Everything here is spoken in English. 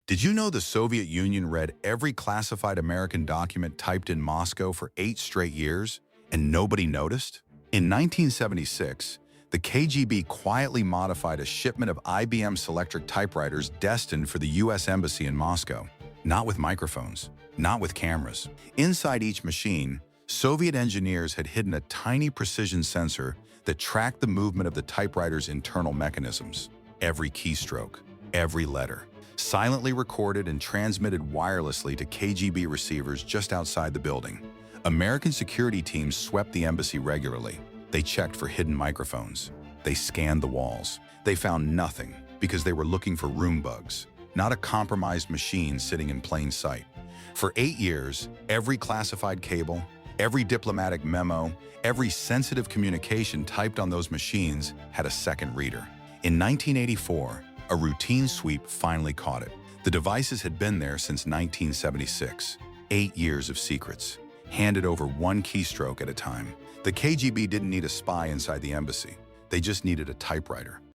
Did you know the Soviet Union read every classified American document typed in Moscow for 8 straight years, and nobody noticed? In 1976, the KGB quietly modified a shipment of IBM Selectric typewriters destined for the US Embassy in Moscow. Not with microphones, not with cameras. Inside each machine, Soviet engineers had hidden a tiny precision sensor that tracked the movement of the typewriter's internal mechanisms. Every keystroke, every letter, silently recorded and transmitted wirelessly to KGB receivers just outside the building. American security teams swept the embassy regularly. They checked for hidden microphones. They scanned the walls. They found nothing because they were looking for room bugs, not a compromised machine sitting in plain sight. For 8 years, every classified cable, every diplomatic memo, every sensitive communication typed on those machines had a second reader. In 1984, a routine sweep finally caught it. The devices had been there since 1976. 8 years of secrets, handed over one keystroke at a time. The KGB didn't need a spy inside the embassy. They just needed a typewriter.